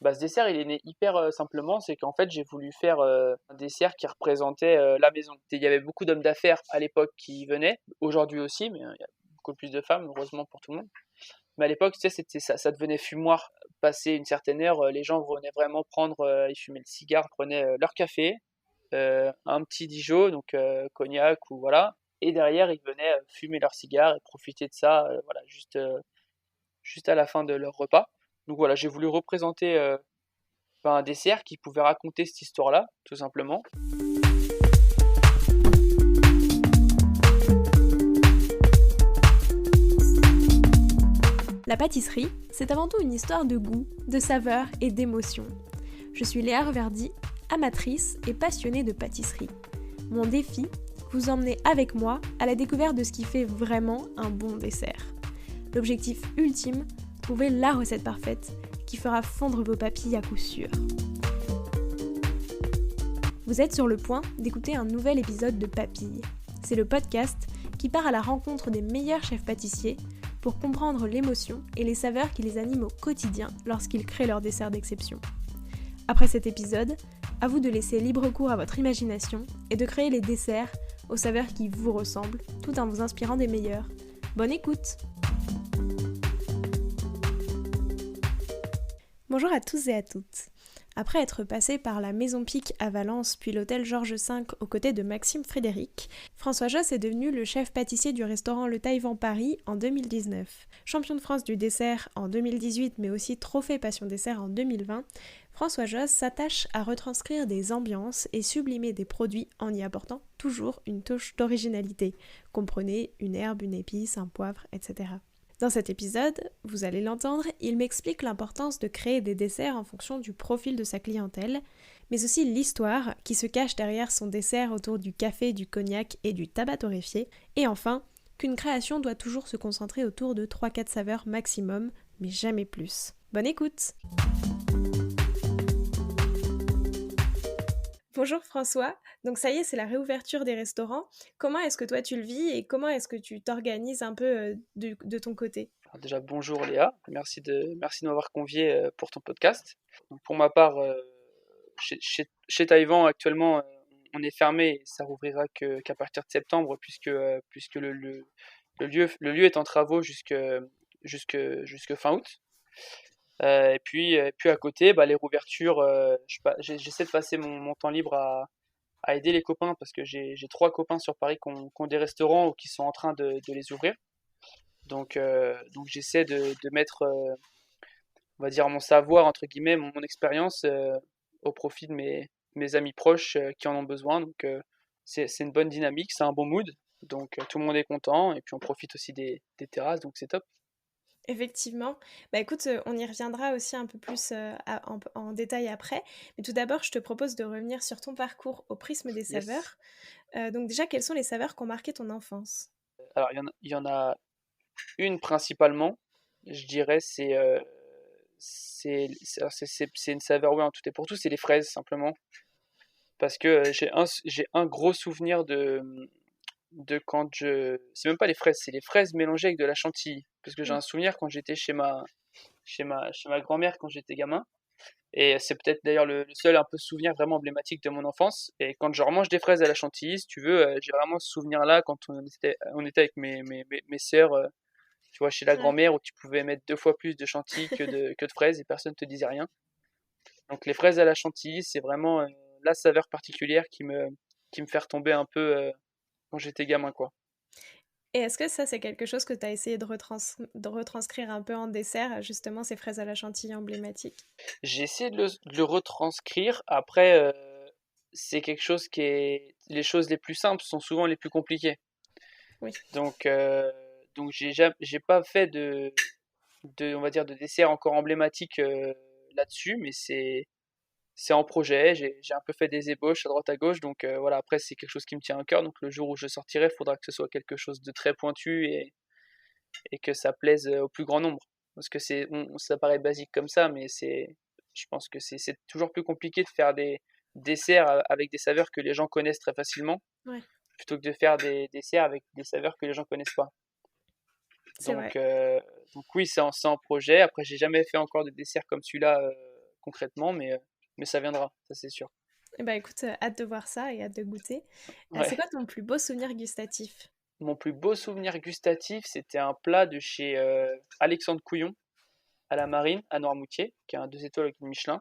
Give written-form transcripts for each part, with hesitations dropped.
Bah, ce dessert, il est né hyper simplement. C'est qu'en fait, j'ai voulu faire un dessert qui représentait la maison. Il y avait beaucoup d'hommes d'affaires à l'époque qui venaient, aujourd'hui aussi, mais il y a beaucoup plus de femmes, heureusement pour tout le monde. Mais à l'époque, tu sais, ça devenait fumoir. Passé une certaine heure, les gens venaient vraiment prendre, ils fumaient le cigare, prenaient leur café, un petit Dijon, donc cognac ou voilà. Et derrière, ils venaient fumer leur cigare et profiter de ça, voilà, juste à la fin de leur repas. Donc voilà, j'ai voulu représenter un dessert qui pouvait raconter cette histoire-là, tout simplement. La pâtisserie, c'est avant tout une histoire de goût, de saveur et d'émotion. Je suis Léa Reverdy, amatrice et passionnée de pâtisserie. Mon défi, vous emmener avec moi à la découverte de ce qui fait vraiment un bon dessert. L'objectif ultime, trouver la recette parfaite qui fera fondre vos papilles à coup sûr. Vous êtes sur le point d'écouter un nouvel épisode de Papilles. C'est le podcast qui part à la rencontre des meilleurs chefs pâtissiers pour comprendre l'émotion et les saveurs qui les animent au quotidien lorsqu'ils créent leurs desserts d'exception. Après cet épisode, à vous de laisser libre cours à votre imagination et de créer les desserts aux saveurs qui vous ressemblent, tout en vous inspirant des meilleurs. Bonne écoute! Bonjour à tous et à toutes. Après être passé par la Maison Pic à Valence puis l'hôtel Georges V aux côtés de Maxime Frédéric, François Josse est devenu le chef pâtissier du restaurant Le Taïwan Paris en 2019. Champion de France du dessert en 2018 mais aussi trophée Passion Dessert en 2020, François Josse s'attache à retranscrire des ambiances et sublimer des produits en y apportant toujours une touche d'originalité. Comprenez une herbe, une épice, un poivre, etc. Dans cet épisode, vous allez l'entendre, il m'explique l'importance de créer des desserts en fonction du profil de sa clientèle, mais aussi l'histoire qui se cache derrière son dessert autour du café, du cognac et du tabac torréfié, et enfin, qu'une création doit toujours se concentrer autour de 3-4 saveurs maximum, mais jamais plus. Bonne écoute! Bonjour François, donc ça y est, c'est la réouverture des restaurants. Comment est-ce que toi tu le vis et comment est-ce que tu t'organises un peu de ton côté? Alors déjà, bonjour Léa, merci de m'avoir convié pour ton podcast. Donc pour ma part, chez Taïwan, actuellement, on est fermé et ça rouvrira qu'à partir de septembre, puisque le lieu est en travaux jusque fin août. Et puis à côté, bah, les rouvertures, j'essaie de passer mon temps libre à aider les copains parce que j'ai 3 copains sur Paris qui ont des restaurants ou qui sont en train de les ouvrir. Donc j'essaie de mettre, on va dire, mon savoir, entre guillemets, mon expérience au profit de mes amis proches qui en ont besoin. Donc c'est une bonne dynamique, c'est un bon mood. Donc tout le monde est content et puis on profite aussi des terrasses, donc c'est top. Effectivement. Bah écoute, on y reviendra aussi un peu plus en détail après. Mais tout d'abord, je te propose de revenir sur ton parcours au prisme des Yes. saveurs. Donc déjà, quelles sont les saveurs qui ont marqué ton enfance? Alors il y en a une principalement, je dirais, c'est une saveur, oui, en tout et pour tout, c'est les fraises simplement. Parce que j'ai un gros souvenir de quand c'est même pas les fraises, c'est les fraises mélangées avec de la chantilly. Parce que j'ai un Mm. souvenir quand j'étais chez ma grand-mère quand j'étais gamin. Et c'est peut-être d'ailleurs le seul un peu souvenir vraiment emblématique de mon enfance. Et quand je remange des fraises à la chantilly, si tu veux, j'ai vraiment ce souvenir-là quand on était avec mes sœurs, tu vois, chez la Ouais. grand-mère où tu pouvais mettre 2 fois plus de chantilly que de fraises et personne te disait rien. Donc les fraises à la chantilly, c'est vraiment la saveur particulière qui me fait retomber un peu quand j'étais gamin, quoi. Et est-ce que ça, c'est quelque chose que tu as essayé de retranscrire un peu en dessert, justement, ces fraises à la chantilly emblématiques? J'ai essayé de le retranscrire. Après, c'est quelque chose qui est. Les choses les plus simples sont souvent les plus compliquées. Oui. Donc j'ai pas fait on va dire, de dessert encore emblématique là-dessus, mais c'est en projet. J'ai un peu fait des ébauches à droite à gauche, donc voilà. Après, c'est quelque chose qui me tient à cœur. Donc le jour où je sortirai, il faudra que ce soit quelque chose de très pointu et que ça plaise au plus grand nombre. Parce que ça paraît basique comme ça, mais je pense que c'est toujours plus compliqué de faire des desserts avec des saveurs que les gens connaissent très facilement, Ouais, plutôt que de faire des desserts avec des saveurs que les gens connaissent pas. c'est Donc, vrai. euh, donc oui, c'est en projet. Après, j'ai jamais fait encore de dessert comme celui-là concrètement, mais ça viendra, ça c'est sûr. Eh ben écoute, hâte de voir ça et hâte de goûter. C'est Ouais. quoi ton plus beau souvenir gustatif? Mon plus beau souvenir gustatif, c'était un plat de chez Alexandre Couillon, à la Marine, à Noirmoutier, qui a un 2 étoiles avec une Michelin.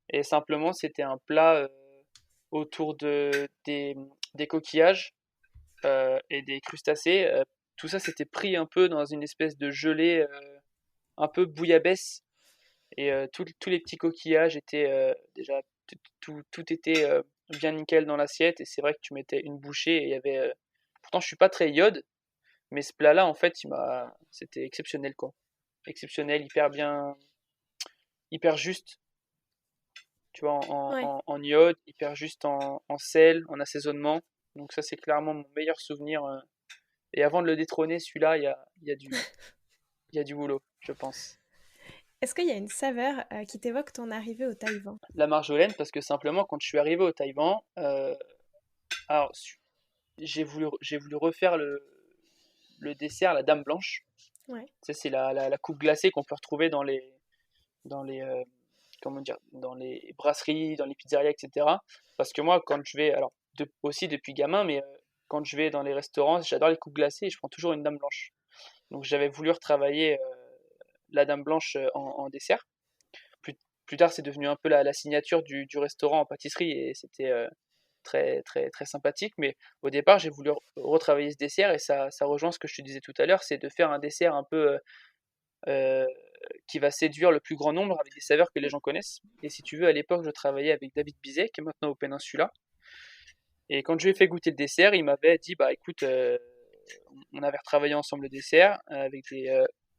Et simplement, c'était un plat autour des coquillages et des crustacés. Tout ça, c'était pris un peu dans une espèce de gelée un peu bouillabaisse. Et tous les petits coquillages étaient déjà, tout était bien nickel dans l'assiette. Et c'est vrai que tu mettais une bouchée et il y avait. Pourtant, je suis pas très iode, mais ce plat-là, en fait, c'était exceptionnel, quoi. Exceptionnel, hyper bien, hyper juste, tu vois, Ouais. en iode, hyper juste en sel, en assaisonnement. Donc ça, c'est clairement mon meilleur souvenir. Et avant de le détrôner, celui-là, il y a du boulot, je pense. Est-ce qu'il y a une saveur qui t'évoque ton arrivée au Taïwan? La marjolaine, parce que simplement, quand je suis arrivé au Taïwan, alors, j'ai voulu refaire le dessert, la Dame Blanche. Ouais. Tu sais, c'est la coupe glacée qu'on peut retrouver dans les, comment dire, dans les brasseries, dans les pizzerias, etc. Parce que moi, quand je vais, alors aussi depuis gamin, mais quand je vais dans les restaurants, j'adore les coupes glacées et je prends toujours une Dame Blanche. Donc j'avais voulu retravailler la Dame Blanche en dessert. Plus, plus tard, c'est devenu un peu la signature du restaurant en pâtisserie et c'était très, très, très sympathique. Mais au départ, j'ai voulu retravailler ce dessert et ça rejoint ce que je te disais tout à l'heure, c'est de faire un dessert un peu euh, qui va séduire le plus grand nombre avec des saveurs que les gens connaissent. Et si tu veux, à l'époque, je travaillais avec David Bizet, qui est maintenant au Peninsula. Et quand je lui ai fait goûter le dessert, il m'avait dit, bah écoute, on avait retravaillé ensemble le dessert,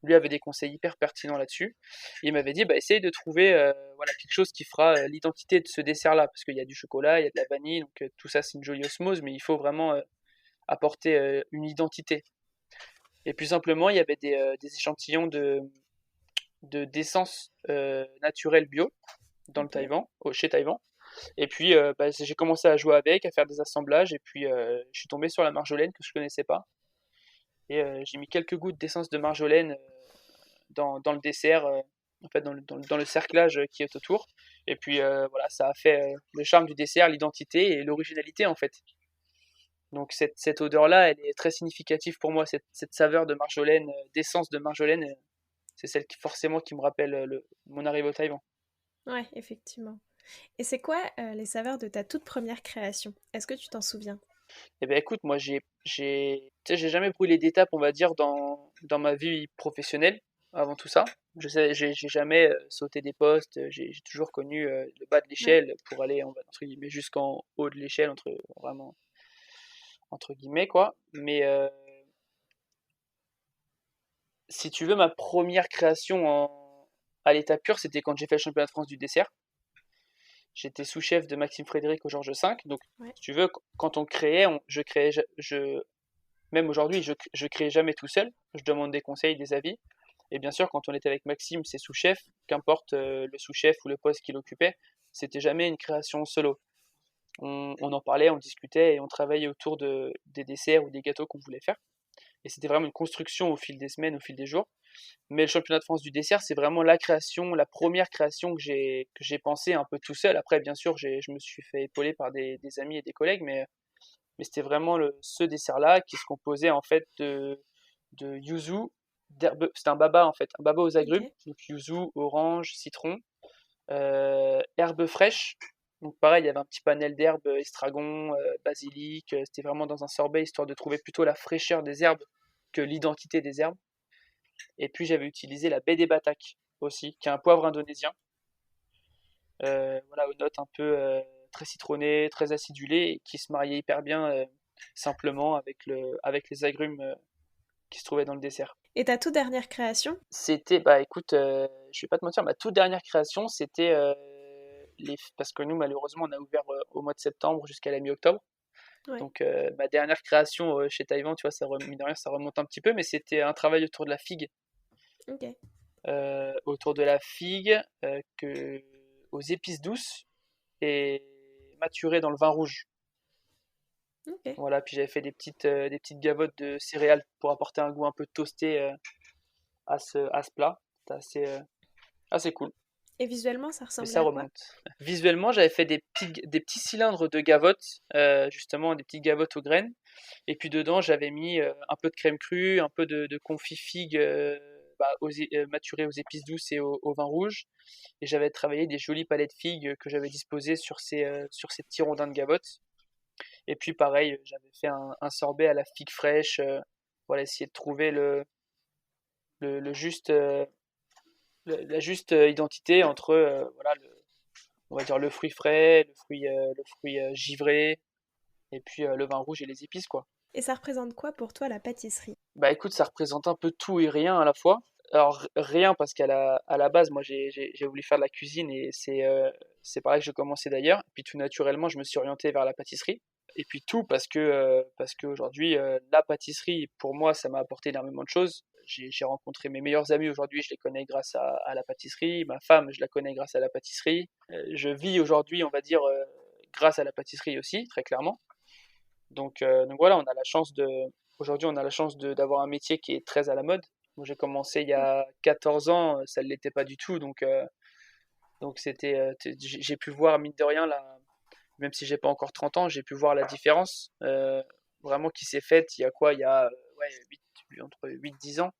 lui avait des conseils hyper pertinents là-dessus. Il m'avait dit, bah essaye de trouver voilà, quelque chose qui fera l'identité de ce dessert-là, parce qu'il y a du chocolat, il y a de la vanille, donc tout ça c'est une jolie osmose, mais il faut vraiment apporter une identité. Et plus simplement, il y avait des échantillons d'essence naturelle bio dans le Ok. Taïwan, chez Taïwan. Et puis bah, j'ai commencé à jouer avec, à faire des assemblages, et puis je suis tombé sur la marjolaine que je connaissais pas. Et j'ai mis quelques gouttes d'essence de marjolaine dans le dessert, en fait dans le cerclage qui est autour. Et puis voilà, ça a fait le charme du dessert, l'identité et l'originalité en fait. Donc cette odeur-là, elle est très significative pour moi, cette saveur de marjolaine, d'essence de marjolaine, c'est celle qui forcément qui me rappelle mon arrivée au Taïwan. Ouais, effectivement. Et c'est quoi les saveurs de ta toute première création? Est-ce que tu t'en souviens? Eh ben écoute, moi tu sais, j'ai jamais brûlé d'étapes, on va dire, dans ma vie professionnelle avant tout ça. J'ai jamais sauté des postes, j'ai toujours connu le bas de Ouais. l'échelle pour aller, entre guillemets, jusqu'en haut de l'échelle, vraiment, entre guillemets, quoi. Mais si tu veux, ma première création à l'état pur, c'était quand j'ai fait le championnat de France du dessert. J'étais sous-chef de Maxime Frédéric au Georges V. Donc, Ouais. si tu veux, quand on créait, je créais, même aujourd'hui, je crée jamais tout seul. Je demande des conseils, des avis. Et bien sûr, quand on était avec Maxime, c'est sous-chef, qu'importe le sous-chef ou le poste qu'il occupait, c'était jamais une création solo. On en parlait, on discutait et on travaillait autour des desserts ou des gâteaux qu'on voulait faire. Et c'était vraiment une construction au fil des semaines, au fil des jours. Mais le championnat de France du dessert, c'est vraiment la création, la première création que j'ai pensé un peu tout seul. Après, bien sûr, je me suis fait épauler par des amis et des collègues, mais c'était vraiment ce dessert-là qui se composait en fait de yuzu, c'était un baba en fait, un baba aux agrumes, Ok. donc yuzu, orange, citron, herbes fraîches. Donc pareil, il y avait un petit panel d'herbes, estragon, basilic. C'était vraiment dans un sorbet histoire de trouver plutôt la fraîcheur des herbes que l'identité des herbes. Et puis j'avais utilisé la baie des Batak aussi, qui est un poivre indonésien. Voilà, aux notes un peu très citronnées, très acidulées, et qui se mariait hyper bien simplement avec les agrumes qui se trouvaient dans le dessert. Et ta toute dernière création? C'était, bah écoute, je vais pas te mentir, ma toute dernière création, c'était parce que nous, malheureusement, on a ouvert au mois de septembre jusqu'à la mi-octobre. Ouais. Donc, ma dernière création chez Taïwan, tu vois, mine de rien, ça remonte un petit peu, mais c'était un travail autour de la figue. Ok. Autour de la figue aux épices douces et maturée dans le vin rouge. Ok. Voilà, puis j'avais fait des petites gavottes de céréales pour apporter un goût un peu toasté à ce plat. C'était assez cool. Et visuellement, ça Mais ressemblait ça à quoi? remonte. Visuellement, j'avais fait des petits cylindres de gavotte, justement des petites gavottes aux graines. Et puis dedans, j'avais mis un peu de crème crue, un peu de confit figue maturé aux épices douces et au vin rouge. Et j'avais travaillé des jolies palettes figues que j'avais disposées sur ces petits rondins de gavotte. Et puis pareil, j'avais fait un sorbet à la figue fraîche, voilà, essayer de trouver le juste, la juste identité entre voilà, on va dire le fruit frais, le fruit givré, et puis le vin rouge et les épices, quoi. Et ça représente quoi pour toi la pâtisserie? Bah écoute, ça représente un peu tout et rien à la fois. Alors rien parce à la base, moi j'ai voulu faire de la cuisine et c'est pareil que je commençais d'ailleurs. Et puis tout naturellement, je me suis orienté vers la pâtisserie. Et puis tout parce que aujourd'hui, la pâtisserie, pour moi, ça m'a apporté énormément de choses. J'ai rencontré mes meilleurs amis aujourd'hui, je les connais grâce à la pâtisserie. Ma femme, je la connais grâce à la pâtisserie. Je vis aujourd'hui, on va dire, grâce à la pâtisserie aussi, très clairement. Donc voilà, aujourd'hui, on a la chance d'avoir un métier qui est très à la mode. Moi, j'ai commencé il y a 14 ans, ça ne l'était pas du tout. Donc j'ai pu voir, mine de rien, même si j'ai pas encore 30 ans, j'ai pu voir la différence vraiment qui s'est faite il y a quoi? Il y a ouais, entre 8 10 ans,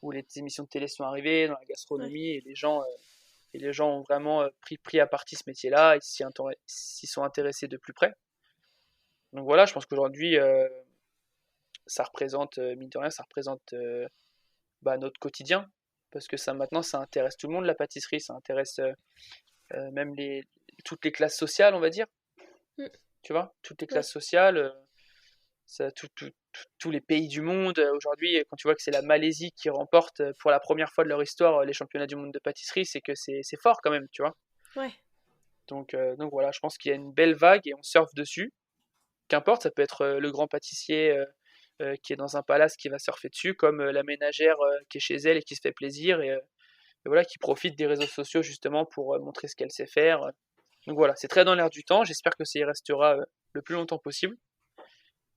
où les émissions de télé sont arrivées dans la Ouais. gastronomie et les gens ont vraiment pris à partie ce métier-là, ils s'y sont intéressés de plus près. Donc voilà, je pense qu'aujourd'hui, ça représente, mine de rien, ça représente notre quotidien. Parce que ça, maintenant, ça intéresse tout le monde, la pâtisserie, ça intéresse même toutes les classes sociales, on va dire. Mm. Tu vois, toutes les Ouais. classes sociales, tous les pays du monde. Aujourd'hui, quand tu vois que c'est la Malaisie qui remporte pour la première fois de leur histoire les championnats du monde de pâtisserie, c'est que c'est fort quand même, tu vois. Ouais. Donc voilà, je pense qu'il y a une belle vague et on surfe dessus. Qu'importe, ça peut être le grand pâtissier qui est dans un palace qui va surfer dessus, comme la ménagère qui est chez elle et qui se fait plaisir et voilà, qui profite des réseaux sociaux justement pour montrer ce qu'elle sait faire. Donc voilà, c'est très dans l'air du temps. J'espère que ça y restera le plus longtemps possible.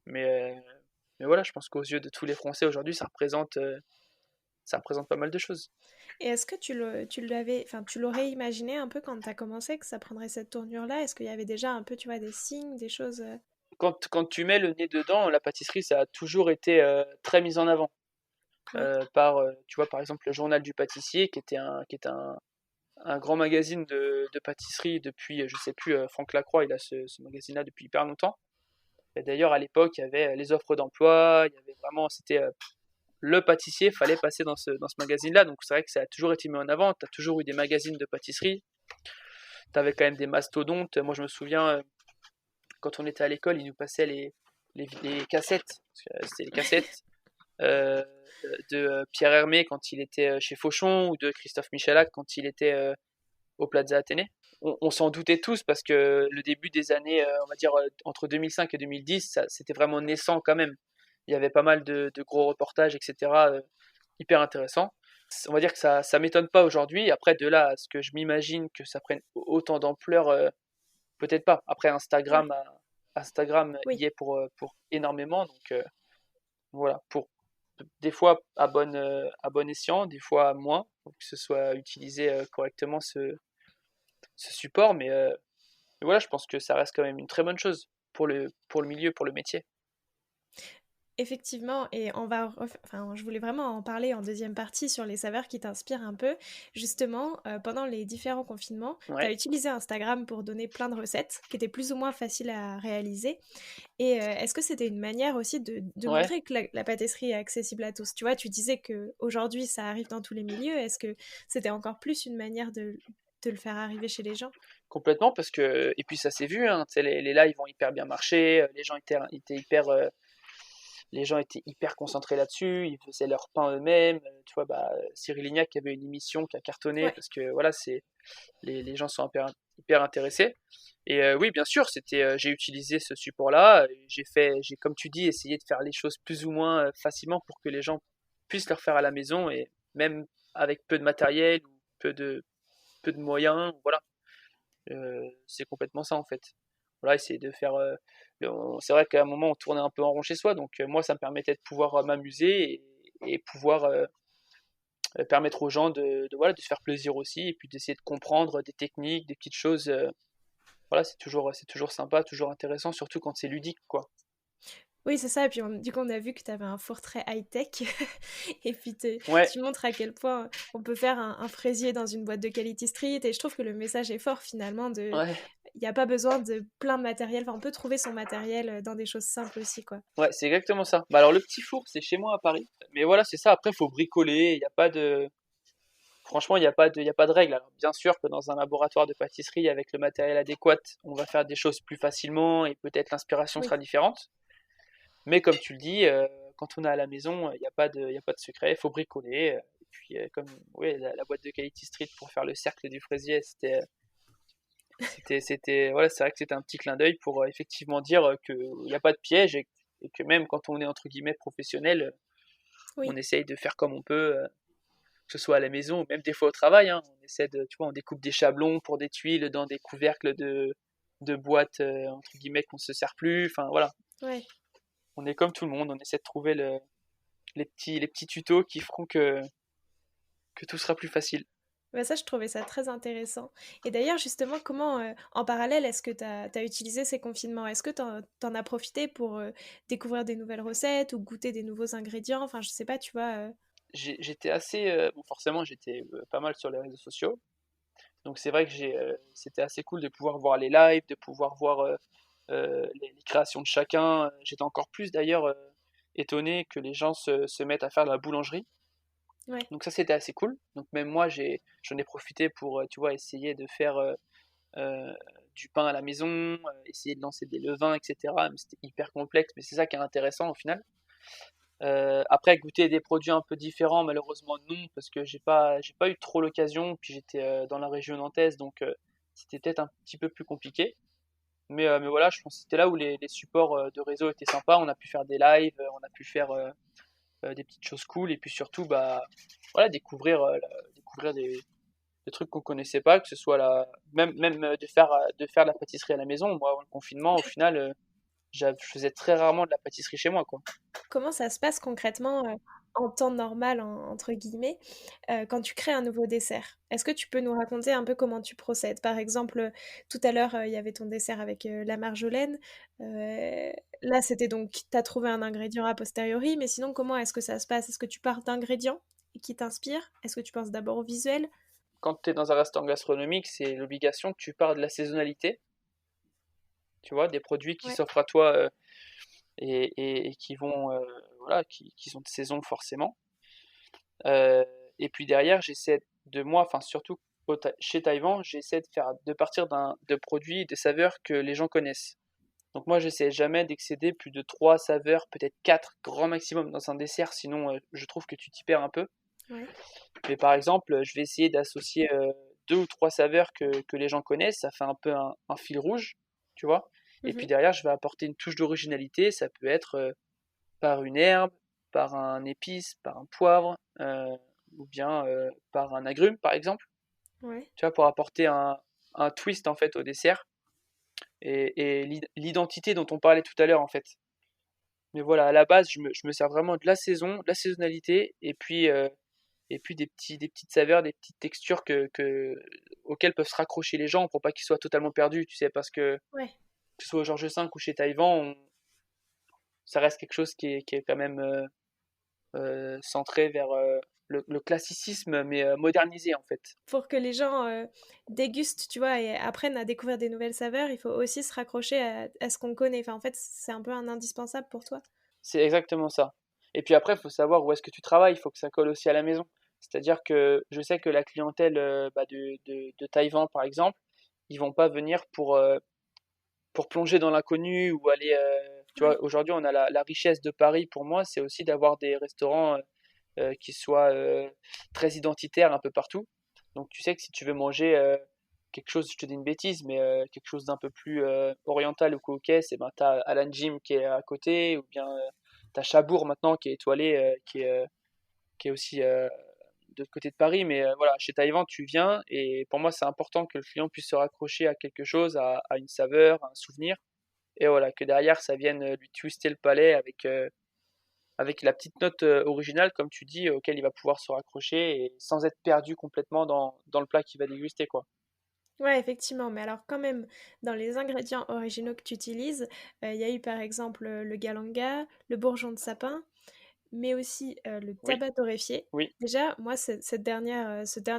Mais, euh, mais voilà, je pense qu'aux yeux de tous les Français aujourd'hui, ça représente pas mal de choses. Et est-ce que tu l'aurais imaginé un peu quand tu as commencé que ça prendrait cette tournure-là? Est-ce qu'il y avait déjà un peu, tu vois, des signes, des choses? Quand tu mets le nez dedans, la pâtisserie, ça a toujours été très mis en avant. Ouais. Tu vois, par exemple, le journal du pâtissier, qui est un grand magazine de pâtisserie depuis, je sais plus, Franck Lacroix, il a ce magazine-là depuis hyper longtemps. Et d'ailleurs, à l'époque, il y avait les offres d'emploi, il y avait vraiment, c'était le pâtissier, fallait passer dans ce magazine-là. Donc c'est vrai que ça a toujours été mis en avant. Tu as toujours eu des magazines de pâtisserie. Tu avais quand même des mastodontes. Moi, je me souviens, quand on était à l'école, ils nous passaient les cassettes. C'était les cassettes euh, de Pierre Hermé quand il était chez Fauchon ou de Christophe Michalak quand il était au Plaza Athénée. On s'en doutait tous parce que le début des années, on va dire entre 2005 et 2010, c'était vraiment naissant quand même. Il y avait pas mal de gros reportages, etc. Hyper intéressants. On va dire que ça m'étonne pas aujourd'hui. Après, de là à ce que je m'imagine que ça prenne autant d'ampleur, peut-être pas. Après, Ouais. Instagram y Oui. est pour énormément. Donc voilà, pour des fois à bon escient, des fois moins, pour que ce soit utilisé correctement ce support. Mais voilà, je pense que ça reste quand même une très bonne chose pour le milieu, pour le métier. Effectivement, et enfin, je voulais vraiment en parler en deuxième partie sur les saveurs qui t'inspirent un peu. Justement, pendant les différents confinements, tu as Ouais, utilisé Instagram pour donner plein de recettes qui étaient plus ou moins faciles à réaliser. Et est-ce que c'était une manière aussi de ouais, montrer que la pâtisserie est accessible à tous? Tu vois, tu disais que aujourd'hui ça arrive dans tous les milieux. Est-ce que c'était encore plus une manière de le faire arriver chez les gens? complètement, parce que, et puis ça s'est vu, hein, tu sais, les lives ont hyper bien marché, les gens étaient hyper concentrés là-dessus, ils faisaient leur pain eux-mêmes. Tu vois, Cyril Lignac qui avait une émission qui a cartonné Ouais, parce que voilà, les gens sont hyper, hyper intéressés. Et oui, bien sûr, j'ai utilisé ce support-là. J'ai, comme tu dis, essayé de faire les choses plus ou moins facilement pour que les gens puissent le faire à la maison et même avec peu de matériel ou peu de moyens. Voilà. C'est complètement ça en fait. Voilà, essayer de faire. C'est vrai qu'à un moment on tournait un peu en rond chez soi, donc moi ça me permettait de pouvoir m'amuser et pouvoir permettre aux gens voilà, de se faire plaisir aussi, et puis d'essayer de comprendre des techniques, des petites choses. Voilà, c'est toujours sympa, toujours intéressant, surtout quand c'est ludique, quoi. Oui, c'est ça. Et puis, du coup, on a vu que tu avais un four très high-tech. Et puis, Ouais, tu montres à quel point on peut faire un fraisier dans une boîte de Quality Street. Et je trouve que le message est fort, finalement. ouais, Il n'y a pas besoin de plein de matériel. Enfin, on peut trouver son matériel dans des choses simples aussi, quoi. ouais, c'est exactement ça. Bah alors le petit four, c'est chez moi à Paris. Mais voilà, c'est ça. Après, faut bricoler. Il n'y a pas de, franchement, il y a pas de règle. Alors bien sûr que dans un laboratoire de pâtisserie avec le matériel adéquat, on va faire des choses plus facilement et peut-être l'inspiration Oui. sera différente. Mais comme tu le dis, quand on est à la maison, il y a pas de secret. Il faut bricoler. Et puis comme, oui, la boîte de Quality Street pour faire le cercle du fraisier, voilà, c'est vrai que c'était un petit clin d'œil pour effectivement dire qu'il n'y a pas de piège, et que même quand on est entre guillemets professionnel, on Oui. essaye de faire comme on peut, que ce soit à la maison ou même des fois au travail, hein. On essaie tu vois, on découpe des chablons pour des tuiles dans des couvercles de boîtes entre guillemets qu'on se sert plus. Enfin voilà, Ouais. on est comme tout le monde, on essaie de trouver les petits tutos qui feront que tout sera plus facile. Bah, ça, je trouvais ça très intéressant. Et d'ailleurs, justement, comment, en parallèle, est-ce que tu as utilisé ces confinements? Est-ce que tu en as profité pour découvrir des nouvelles recettes ou goûter des nouveaux ingrédients? Enfin, je sais pas, tu vois. J'étais assez, bon forcément j'étais pas mal sur les réseaux sociaux. Donc c'est vrai que c'était assez cool de pouvoir voir les lives, de pouvoir voir les créations de chacun. J'étais encore plus d'ailleurs étonné que les gens se mettent à faire de la boulangerie. Ouais. Donc ça c'était assez cool. Donc même moi j'en ai profité pour tu vois essayer de faire euh, du pain à la maison, essayer de lancer des levains, etc. Mais c'était hyper complexe, mais c'est ça qui est intéressant au final. Après, goûter des produits un peu différents, malheureusement non, parce que j'ai pas eu trop l'occasion. Puis j'étais dans la région nantaise, donc c'était peut-être un petit peu plus compliqué. Mais voilà, je pense que c'était là où les supports de réseau étaient sympas. On a pu faire des lives, on a pu faire des petites choses cool, et puis surtout, bah, voilà, découvrir des trucs qu'on connaissait pas, que ce soit même de faire de la pâtisserie à la maison. Moi, avant le confinement, au final, je faisais très rarement de la pâtisserie chez moi, quoi. Comment ça se passe concrètement en temps normal, entre guillemets, quand tu crées un nouveau dessert? Est-ce que tu peux nous raconter un peu comment tu procèdes? Par exemple, tout à l'heure, il y avait ton dessert avec la marjolaine. Là, c'était donc, tu as trouvé un ingrédient a posteriori, mais sinon, comment est-ce que ça se passe? Est-ce que tu pars d'ingrédients qui t'inspirent? Est-ce que tu penses d'abord au visuel? Quand tu es dans un restaurant gastronomique, c'est l'obligation que tu pars de la saisonnalité, tu vois, des produits qui Ouais. s'offrent à toi et qui vont, voilà, qui sont de saison forcément. Euh, et puis derrière, j'essaie de moi, enfin surtout chez Taïwan, j'essaie de partir de produits, de saveurs que les gens connaissent. Donc moi, j'essaie jamais d'excéder plus de 3 saveurs, peut-être 4 grand maximum dans un dessert, sinon je trouve que tu t'y perds un peu. Ouais. Mais par exemple, je vais essayer d'associer 2 ou 3 saveurs que les gens connaissent, ça fait un peu un fil rouge, tu vois. Et puis Mhm. derrière, je vais apporter une touche d'originalité, ça peut être par une herbe, par un épice, par un poivre, ou bien par un agrume, par exemple, Ouais. tu vois, pour apporter un twist en fait au dessert et l'identité dont on parlait tout à l'heure en fait. Mais voilà, à la base, je me sers vraiment de la saison, de la saisonnalité, et puis des petites saveurs, des petites textures auxquelles peuvent se raccrocher les gens pour pas qu'ils soient totalement perdus, tu sais, parce Ouais. que ce soit au Georges V ou chez Taïwan, ça reste quelque chose qui est quand même centré vers le classicisme, mais modernisé en fait. Pour que les gens dégustent, tu vois, et apprennent à découvrir des nouvelles saveurs, il faut aussi se raccrocher à ce qu'on connaît. Enfin, en fait, c'est un peu un indispensable pour toi. C'est exactement ça. Et puis après, il faut savoir où est-ce que tu travailles, il faut que ça colle aussi à la maison. C'est-à-dire que je sais que la clientèle bah, de Taïwan, par exemple, ils vont pas venir pour plonger dans l'inconnu ou aller. Tu vois, Ouais. aujourd'hui, on a la richesse de Paris, pour moi, c'est aussi d'avoir des restaurants qui soient très identitaires un peu partout. Donc tu sais que si tu veux manger quelque chose, je te dis une bêtise, mais quelque chose d'un peu plus oriental ou caucase, et ben t'as Alan Jim qui est à côté, ou bien t'as Chabour maintenant qui est étoilé, qui est aussi de l'autre côté de Paris. Mais voilà, chez Taïwan, tu viens, et pour moi, c'est important que le client puisse se raccrocher à quelque chose, à une saveur, à un souvenir, et voilà, que derrière, ça vienne lui twister le palais avec, avec la petite note originale, comme tu dis, auquel il va pouvoir se raccrocher et sans être perdu complètement dans le plat qu'il va déguster, quoi. Ouais, effectivement, mais alors quand même, dans les ingrédients originaux que tu utilises, il y a eu par exemple le galanga, le bourgeon de sapin, mais aussi le Oui, tabac torréfié. oui, Déjà, moi, ce dernier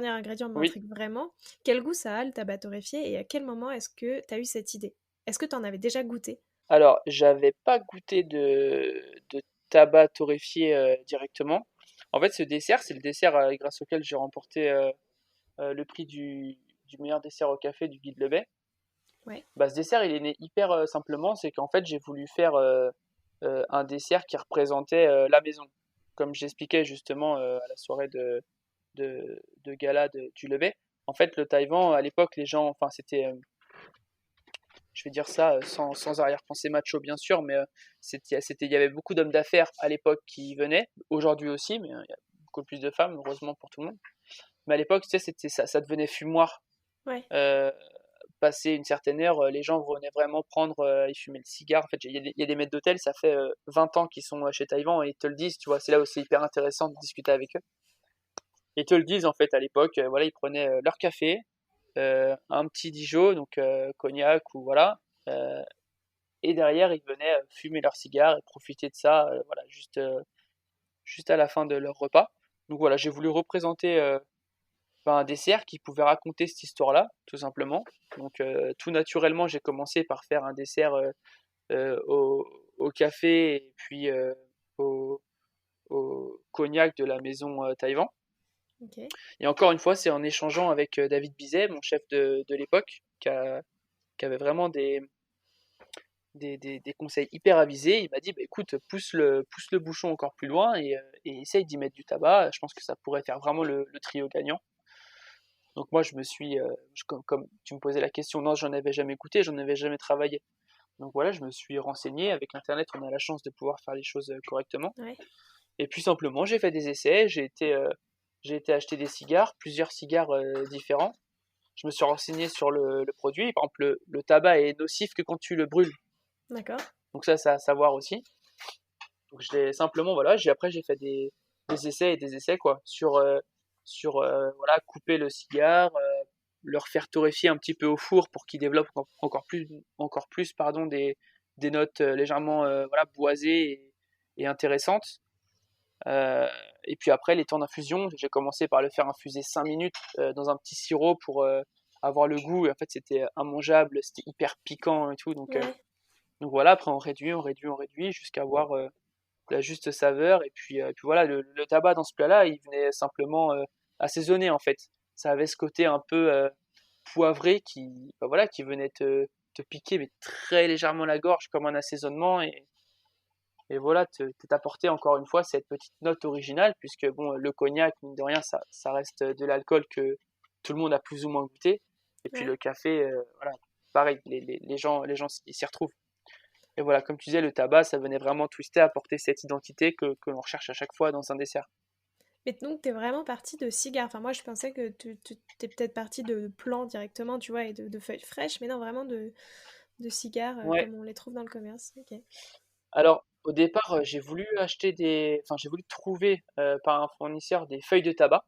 ingrédient oui. m'intrigue vraiment. Quel goût ça a, le tabac torréfié, et à quel moment est-ce que tu as eu cette idée? Est-ce que tu en avais déjà goûté? Alors, j'avais pas goûté de tabac torréfié directement. En fait, ce dessert, c'est le dessert grâce auquel j'ai remporté le prix du meilleur dessert au café du Guide Lebet. Ouais, Bah, ce dessert, il est né hyper simplement, c'est qu'en fait, j'ai voulu faire un dessert qui représentait la maison. Comme j'expliquais justement à la soirée de gala du Lebet. En fait, le Taïwan, à l'époque, les gens, enfin, c'était, je vais dire ça sans arrière-pensée macho, bien sûr, mais il y avait beaucoup d'hommes d'affaires à l'époque qui y venaient, aujourd'hui aussi, mais il y a beaucoup plus de femmes, heureusement pour tout le monde. Mais à l'époque, tu sais, ça devenait fumoir. ouais, Euh, Passé une certaine heure, les gens venaient vraiment prendre et fumer le cigare. En fait, il y a des maîtres d'hôtel, ça fait 20 ans qu'ils sont chez Taïwan et ils te le disent, tu vois, c'est là où c'est hyper intéressant de discuter avec eux. Ils te le disent en fait à l'époque, voilà, ils prenaient leur café, un petit Dijon, donc cognac ou voilà, euh, et derrière ils venaient fumer leur cigare et profiter de ça, voilà, juste à la fin de leur repas. Donc voilà, j'ai voulu représenter un dessert qui pouvait raconter cette histoire-là, tout simplement. Donc tout naturellement, j'ai commencé par faire un dessert euh, au, au café et puis au, au cognac de la maison Taïwan. ok. Et encore une fois, c'est en échangeant avec David Bizet, mon chef de l'époque, qui avait vraiment des conseils hyper avisés. Il m'a dit, bah, écoute, pousse le bouchon encore plus loin et essaye d'y mettre du tabac. Je pense que ça pourrait faire vraiment le trio gagnant. Donc moi, comme tu me posais la question, non, j'en avais jamais goûté, j'en avais jamais travaillé. Donc voilà, je me suis renseigné. Avec Internet, on a la chance de pouvoir faire les choses correctement. Ouais, Et puis simplement, j'ai fait des essais, j'ai été acheter des cigares, plusieurs cigares différents. Je me suis renseigné sur le produit. Par exemple, le tabac est nocif que quand tu le brûles. d'accord. Donc ça, c'est à savoir aussi. Donc je l'ai simplement, voilà, après j'ai fait des essais et des essais quoi voilà, couper le cigare, le refaire torréfier un petit peu au four pour qu'il développe encore plus pardon des notes légèrement voilà boisées et intéressantes. Euh, et puis après les temps d'infusion, j'ai commencé par le faire infuser 5 minutes dans un petit sirop pour avoir le goût. Et en fait c'était immangeable, c'était hyper piquant et tout. Ouais. Donc voilà, après on réduit jusqu'à avoir la juste saveur. Et puis voilà, le tabac dans ce plat-là, il venait simplement assaisonner en fait. Ça avait ce côté un peu poivré bah, voilà, qui venait te piquer mais très légèrement la gorge comme un assaisonnement et voilà, t'apporter encore une fois cette petite note originale puisque bon, le cognac, mine de rien, ça reste de l'alcool que tout le monde a plus ou moins goûté. Et puis Ouais. le café, voilà, pareil, les gens s'y retrouvent. Et voilà, comme tu disais, le tabac, ça venait vraiment twister, apporter cette identité que l'on recherche à chaque fois dans un dessert. Mais donc, t'es vraiment partie de cigares. Enfin, moi, je pensais que t'es peut-être partie de plants directement, tu vois, et de feuilles fraîches, mais non, vraiment de cigares Ouais. comme on les trouve dans le commerce. Ok. Alors, au départ, j'ai voulu enfin, j'ai voulu trouver par un fournisseur des feuilles de tabac,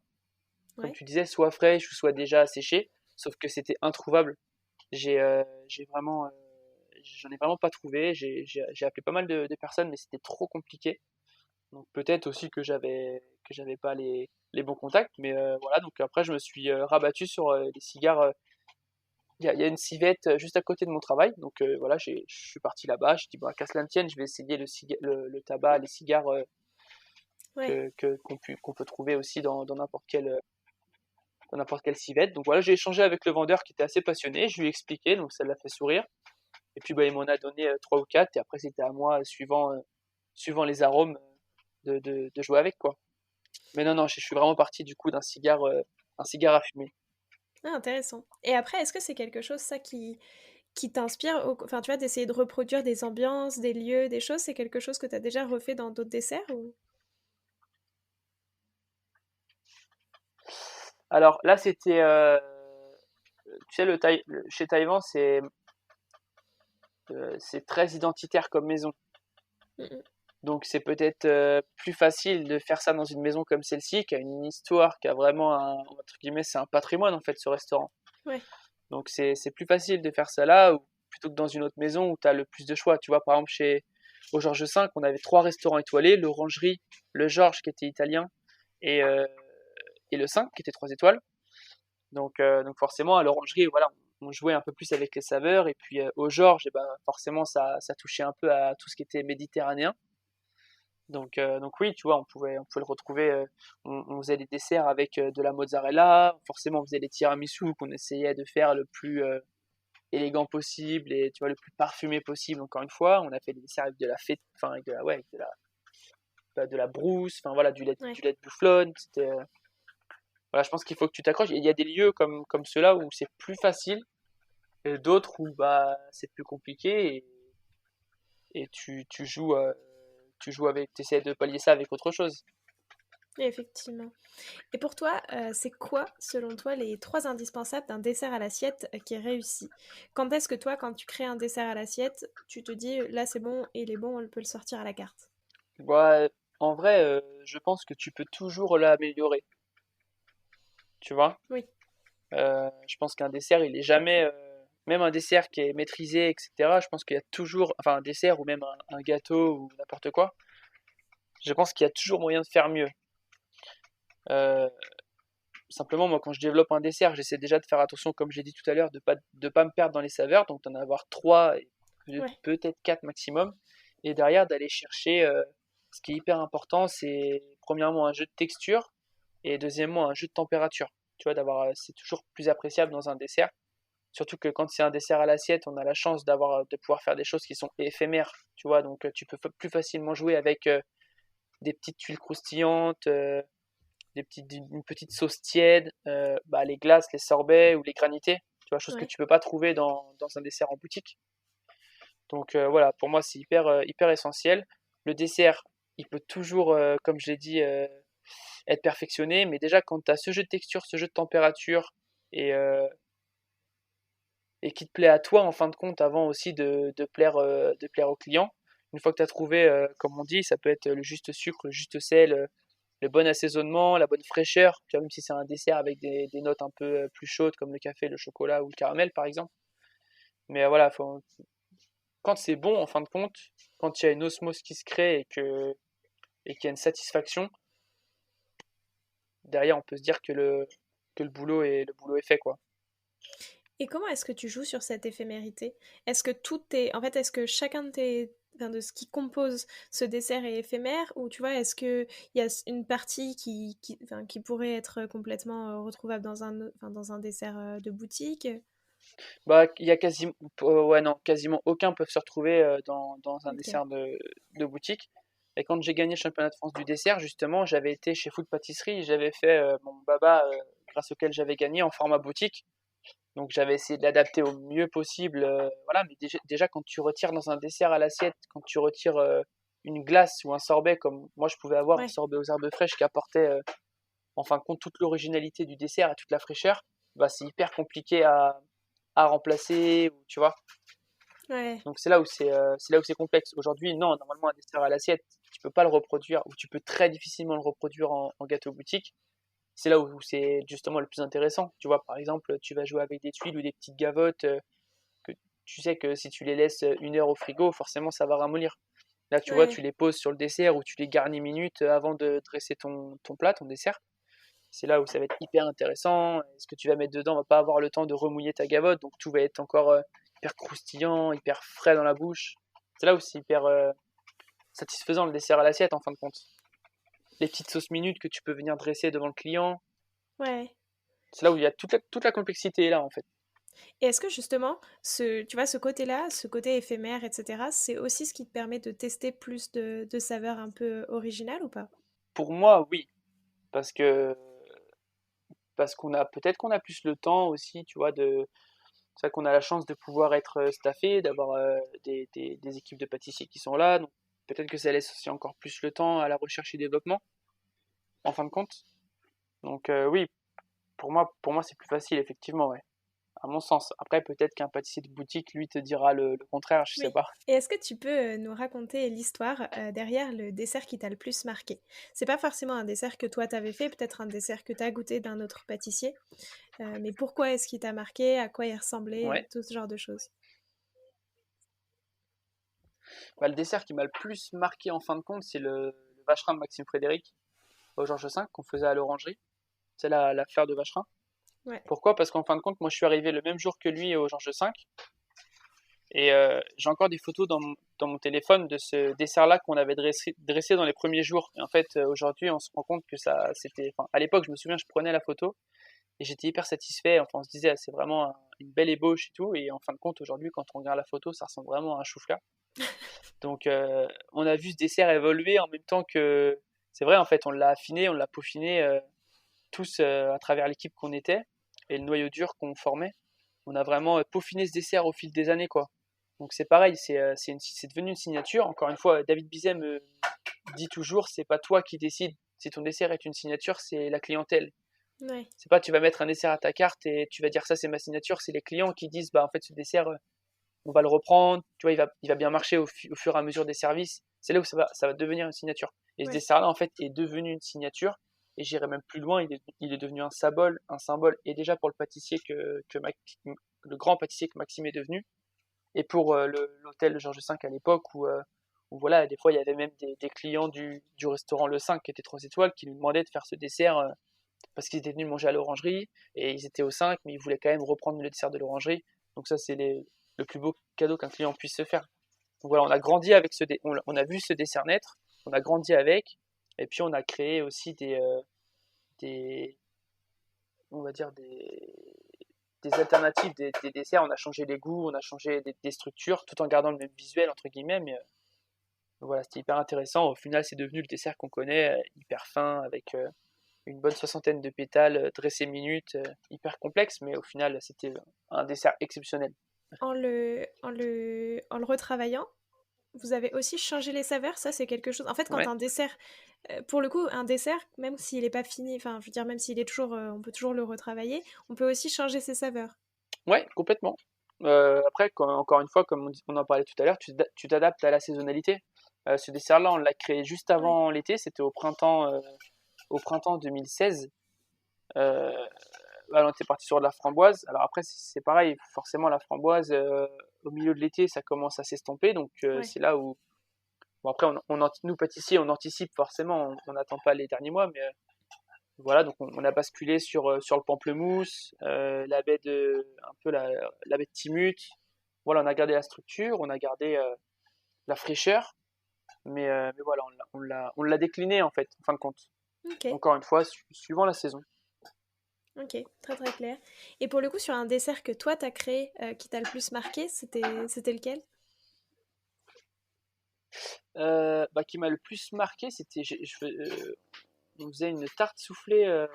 comme Ouais. tu disais, soit fraîches ou soit déjà séchées, sauf que c'était introuvable. J'ai vraiment, j'en ai vraiment pas trouvé. J'ai appelé pas mal de personnes, mais c'était trop compliqué. Donc peut-être aussi que j'avais pas les bons contacts, mais voilà. Donc après, je me suis rabattu sur les cigares. Il y a une civette juste à côté de mon travail, donc voilà, je suis parti là-bas. Je dis bah qu'à cela ne tienne, je vais essayer le tabac, les cigares Ouais. qu'on peut trouver aussi dans n'importe quelle civette. Donc voilà, j'ai échangé avec le vendeur qui était assez passionné. Je lui ai expliqué, donc ça l'a fait sourire. Et puis bah il m'en a donné trois ou quatre, et après c'était à moi suivant les arômes de jouer avec quoi. Mais non, non, je suis vraiment parti du coup un cigare à fumer. Ah, intéressant. Et après, est-ce que c'est quelque chose, ça, qui t'inspire, enfin, tu vois, d'essayer de reproduire des ambiances, des lieux, des choses, c'est quelque chose que tu as déjà refait dans d'autres desserts ou... Alors là, c'était, tu sais, chez Taïwan, c'est très identitaire comme maison. Mm, mm. Donc c'est peut-être plus facile de faire ça dans une maison comme celle-ci, qui a une histoire, qui a vraiment entre guillemets, c'est un patrimoine en fait ce restaurant. Ouais. Donc c'est plus facile de faire ça là plutôt que dans une autre maison où tu as le plus de choix. Tu vois, par exemple au Georges V, on avait 3 restaurants étoilés, l'Orangerie, le Georges qui était italien et, euh, et le 5 qui était 3 étoiles. Donc forcément à l'Orangerie, voilà, on jouait un peu plus avec les saveurs et puis au Georges, et ben forcément ça touchait un peu à tout ce qui était méditerranéen. Donc oui, tu vois, on pouvait le retrouver. On faisait des desserts avec de la mozzarella. Forcément, on faisait des tiramisus qu'on essayait de faire le plus élégant possible et tu vois le plus parfumé possible. Encore une fois, on a fait des desserts avec de la fête, enfin avec de la, ouais, avec de la brousse, enfin voilà, Ouais. du lait de bufflone. Voilà, je pense qu'il faut que tu t'accroches. Il y a des lieux comme ceux-là où c'est plus facile et d'autres où bah c'est plus compliqué et tu joues avec, tu essaies de pallier ça avec autre chose. Effectivement. Et pour toi, c'est quoi, selon toi, les 3 indispensables d'un dessert à l'assiette qui est réussi? Quand est-ce que toi, quand tu crées un dessert à l'assiette, tu te dis là c'est bon, il est bon, on peut le sortir à la carte? Ouais, en vrai, je pense que tu peux toujours l'améliorer, tu vois. Oui, Je pense qu'un dessert, il est jamais, même un dessert qui est maîtrisé, etc. Je pense qu'il y a toujours, enfin un dessert ou même un gâteau ou n'importe quoi. Je pense qu'il y a toujours moyen de faire mieux. Euh, Simplement, moi, quand je développe un dessert, j'essaie déjà de faire attention, comme j'ai dit tout à l'heure, de pas me perdre dans les saveurs, donc d'en avoir 3 et ouais, peut-être 4 maximum. Et derrière, d'aller chercher, ce qui est hyper important, c'est premièrement un jeu de texture et deuxièmement un jeu de température. Tu vois, c'est toujours plus appréciable dans un dessert. Surtout que quand c'est un dessert à l'assiette, on a la chance de pouvoir faire des choses qui sont éphémères. Tu vois, donc tu peux plus facilement jouer avec des petites tuiles croustillantes, une petite sauce tiède, bah, les glaces, les sorbets ou les granités, tu vois, choses que ouais. tu peux pas trouver dans un dessert en boutique. Donc voilà, pour moi c'est hyper essentiel. Le dessert, il peut toujours, comme je l'ai dit, être perfectionné, mais déjà quand tu as ce jeu de texture, ce jeu de température et, euh, et qui te plaît à toi en fin de compte avant aussi de plaire au client, une fois que tu as trouvé, comme on dit, ça peut être le juste sucre, le juste sel, le bon assaisonnement, la bonne fraîcheur, tu vois, même si c'est un dessert avec des notes un peu plus chaudes comme le café, le chocolat ou le caramel par exemple. Mais voilà, quand c'est bon en fin de compte, quand il y a une osmose qui se crée et qu'il y a une satisfaction, derrière on peut se dire que le boulot est fait quoi. Et comment est-ce que tu joues sur cette éphémérité? Est-ce que tout est... En fait, est-ce que chacun de tes... enfin, de ce qui compose ce dessert est éphémère? Ou tu vois, est-ce qu'il y a une partie enfin, qui pourrait être complètement retrouvable dans un dessert de boutique? Bah, il y a quasiment, ouais, non, quasiment aucun peuvent se retrouver dans un Ok. dessert de boutique. Et quand j'ai gagné le championnat de France du dessert, justement, j'avais été chez Food Pâtisserie, j'avais fait mon baba, grâce auquel j'avais gagné en format boutique. Donc j'avais essayé de l'adapter au mieux possible, voilà. Mais déjà, quand tu retires dans un dessert à l'assiette, quand tu retires une glace ou un sorbet, comme moi je pouvais avoir un Ouais, sorbet aux herbes fraîches qui apportait en fin de compte toute l'originalité du dessert et toute la fraîcheur, bah, c'est hyper compliqué à remplacer, ou, tu vois. ouais, Donc c'est là où c'est complexe. Aujourd'hui, non, normalement un dessert à l'assiette, tu peux pas le reproduire, ou tu peux très difficilement le reproduire en gâteau boutique. C'est là où c'est justement le plus intéressant. Tu vois, par exemple, tu vas jouer avec des tuiles ou des petites gavottes que tu sais que si tu les laisses 1 heure au frigo, forcément ça va ramollir. Là, tu vois, tu ouais. les poses sur le dessert ou tu les garnis minutes avant de dresser ton plat, ton dessert. C'est là où ça va être hyper intéressant. Ce que tu vas mettre dedans va pas avoir le temps de remouiller ta gavotte, donc tout va être encore hyper croustillant, hyper frais dans la bouche. C'est là où c'est hyper satisfaisant le dessert à l'assiette en fin de compte. Les petites sauces minutes que tu peux venir dresser devant le client, Ouais. c'est là où il y a toute la complexité est là en fait. Et est-ce que justement, tu vois, ce côté-là, ce côté éphémère, etc., c'est aussi ce qui te permet de tester plus de saveurs un peu originales ou pas? Pour moi, oui, parce que parce qu'on a plus le temps aussi, tu vois, c'est vrai qu'on a la chance de pouvoir être staffé, d'avoir des équipes de pâtissiers qui sont là, donc peut-être que ça laisse aussi encore plus le temps à la recherche et développement, en fin de compte. Donc oui, pour moi c'est plus facile, effectivement, ouais. à mon sens. Après, peut-être qu'un pâtissier de boutique, lui, te dira le contraire, je sais Oui. pas. Et est-ce que tu peux nous raconter l'histoire derrière le dessert qui t'a le plus marqué? C'est pas forcément un dessert que toi t'avais fait, peut-être un dessert que t'as goûté d'un autre pâtissier, mais pourquoi est-ce qu'il t'a marqué? À quoi il ressemblait? Ouais. Tout ce genre de choses. Bah, le dessert qui m'a le plus marqué en fin de compte, c'est le vacherin de Maxime Frédéric au Georges V qu'on faisait à l'orangerie. C'est la fleur de vacherin. Ouais. Pourquoi? Parce qu'en fin de compte, moi, je suis arrivé le même jour que lui au Georges V. Et j'ai encore des photos dans mon téléphone de ce dessert-là qu'on avait dressé dans les premiers jours. Et en fait, aujourd'hui, on se rend compte que ça, c'était. Enfin, à l'époque, je me souviens, je prenais la photo et j'étais hyper satisfait. Enfin, on se disait, ah, c'est vraiment une belle ébauche et tout. Et en fin de compte, aujourd'hui, quand on regarde la photo, ça ressemble vraiment à un chou-fleur. Donc, on a vu ce dessert évoluer en même temps que. C'est vrai, en fait, on l'a affiné, on l'a peaufiné tous à travers l'équipe qu'on était et le noyau dur qu'on formait. On a vraiment peaufiné ce dessert au fil des années, quoi. Donc c'est pareil, c'est devenu une signature. Encore une fois, David Bizet me dit toujours, c'est pas toi qui décides si ton dessert est une signature, c'est la clientèle. Ouais. C'est pas tu vas mettre un dessert à ta carte et tu vas dire ça c'est ma signature, c'est les clients qui disent bah en fait ce dessert on va le reprendre, tu vois il va bien marcher au fur et à mesure des services. C'est là où ça va devenir une signature. Et ce Ouais. dessert là en fait est devenu une signature et j'irai même plus loin, il est devenu un symbole et déjà pour le pâtissier le grand pâtissier que Maxime est devenu et pour l'hôtel Georges V à l'époque où voilà, des fois il y avait même des clients du restaurant Le 5 qui était 3 étoiles qui nous demandaient de faire ce dessert parce qu'ils étaient venus manger à l'orangerie et ils étaient au 5 mais ils voulaient quand même reprendre le dessert de l'orangerie. Donc ça c'est le plus beau cadeau qu'un client puisse se faire. Donc voilà, on a grandi avec on a vu ce dessert naître, on a grandi avec et puis on a créé aussi des on va dire des alternatives, des desserts, on a changé les goûts, on a changé des structures, tout en gardant le même visuel, entre guillemets, mais voilà, c'était hyper intéressant. Au final, c'est devenu le dessert qu'on connaît, hyper fin, avec une bonne soixantaine de pétales, dressés minutes, hyper complexe, mais au final, c'était un dessert exceptionnel. En le retravaillant, vous avez aussi changé les saveurs, ça c'est quelque chose. En fait, quand Ouais, un dessert, pour le coup, un dessert, même s'il n'est pas fini, enfin, je veux dire, même s'il est toujours, on peut toujours le retravailler, on peut aussi changer ses saveurs. ouais, complètement. Après, encore une fois, comme on en parlait tout à l'heure, tu t'adaptes à la saisonnalité. Ce dessert-là, on l'a créé juste Ouais. avant l'été, c'était au printemps 2016. Euh, on était parti sur de la framboise. Alors après, c'est pareil, forcément, la framboise, au milieu de l'été, ça commence à s'estomper. Donc Ouais. c'est là où. Bon, après, nous, pâtissiers, on anticipe forcément, on n'attend pas les derniers mois. Mais voilà, donc on a basculé sur le pamplemousse, un peu la baie de Timut. Voilà, on a gardé la structure, on a gardé la fraîcheur. Mais voilà, on l'a décliné en fait, en fin de compte. Ok, Encore une fois, suivant la saison. ok, très très clair. Et pour le coup, sur un dessert que toi t'as créé, qui t'a le plus marqué, c'était lequel? Bah, qui m'a le plus marqué, c'était on faisait une tarte soufflée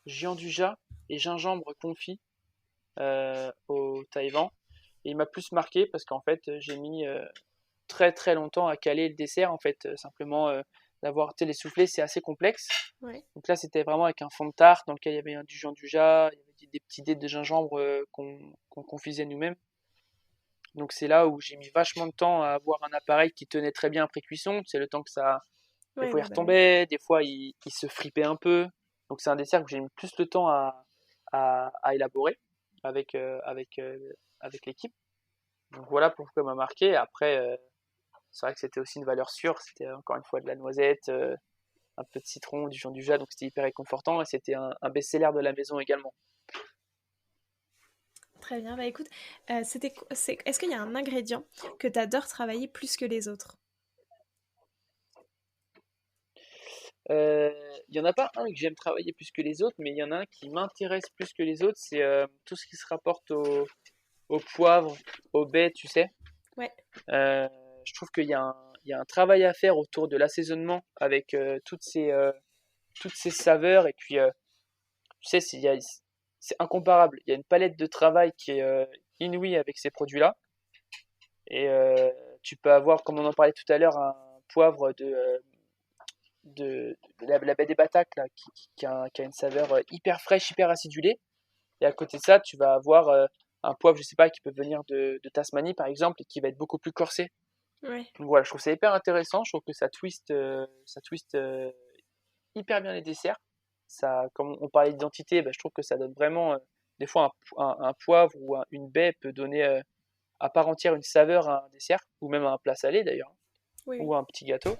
géant du Jat et gingembre confit au Taïwan. Et il m'a plus marqué parce qu'en fait, j'ai mis très très longtemps à caler le dessert. En fait, simplement d'avoir les soufflés, c'est assez complexe. Ouais. Donc là, c'était vraiment avec un fond de tarte dans lequel il y avait du géant du Jat, il y avait des petits dés de gingembre qu'on confisait nous-mêmes. Donc c'est là où j'ai mis vachement de temps à avoir un appareil qui tenait très bien après cuisson. C'est le temps que ça. Des Ouais, fois il ouais, bah ouais. retombait, des fois il se fripait un peu. Donc c'est un dessert que j'ai mis plus le temps à élaborer avec, avec l'équipe. Donc voilà pourquoi il m'a marqué. Après, c'est vrai que c'était aussi une valeur sûre. C'était encore une fois de la noisette, un peu de citron, du jus du jus, donc c'était hyper réconfortant et c'était un best-seller de la maison également. Très bien. Bah écoute, est-ce qu'il y a un ingrédient que t'adores travailler plus que les autres? Il y en a pas un que j'aime travailler plus que les autres, mais il y en a un qui m'intéresse plus que les autres, c'est tout ce qui se rapporte au poivre, au baies, tu sais. Ouais. Euh, je trouve il y a un travail à faire autour de l'assaisonnement avec toutes ces saveurs. Et puis, tu sais, c'est incomparable. Il y a une palette de travail qui est inouïe avec ces produits-là. Et tu peux avoir, comme on en parlait tout à l'heure, un poivre de la baie des Bataques là, qui a une saveur hyper fraîche, hyper acidulée. Et à côté de ça, tu vas avoir un poivre, je sais pas, qui peut venir de Tasmanie par exemple et qui va être beaucoup plus corsé. Ouais. Donc voilà, je trouve ça hyper intéressant. Je trouve que ça twist hyper bien les desserts. Ça, comme on parlait d'identité, bah, je trouve que ça donne vraiment, des fois, un poivre ou une baie peut donner à part entière une saveur à un dessert, ou même à un plat salé d'ailleurs, Oui, ou oui. à un petit gâteau.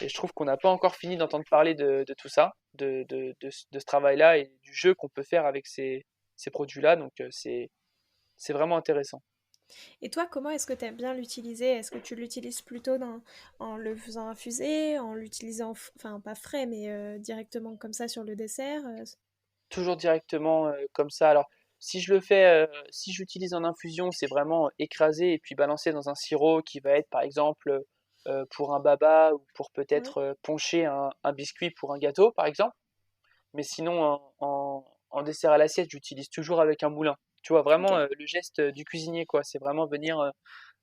Et je trouve qu'on n'a pas encore fini d'entendre parler de tout ça, de ce travail-là et du jeu qu'on peut faire avec ces produits-là. Donc c'est vraiment intéressant. Et toi, comment est-ce que tu aimes bien l'utiliser? Est-ce que tu l'utilises plutôt en le faisant infuser, en l'utilisant, enfin pas frais, mais directement comme ça sur le dessert? Toujours directement comme ça. Alors, si je l'utilise en infusion, c'est vraiment écrasé et puis balancé dans un sirop qui va être par exemple pour un baba ou pour Ouais, peut-être poncher un biscuit pour un gâteau par exemple. Mais sinon, en dessert à l'assiette, j'utilise toujours avec un moulin. Tu vois, vraiment ok. le geste du cuisinier, quoi. C'est vraiment venir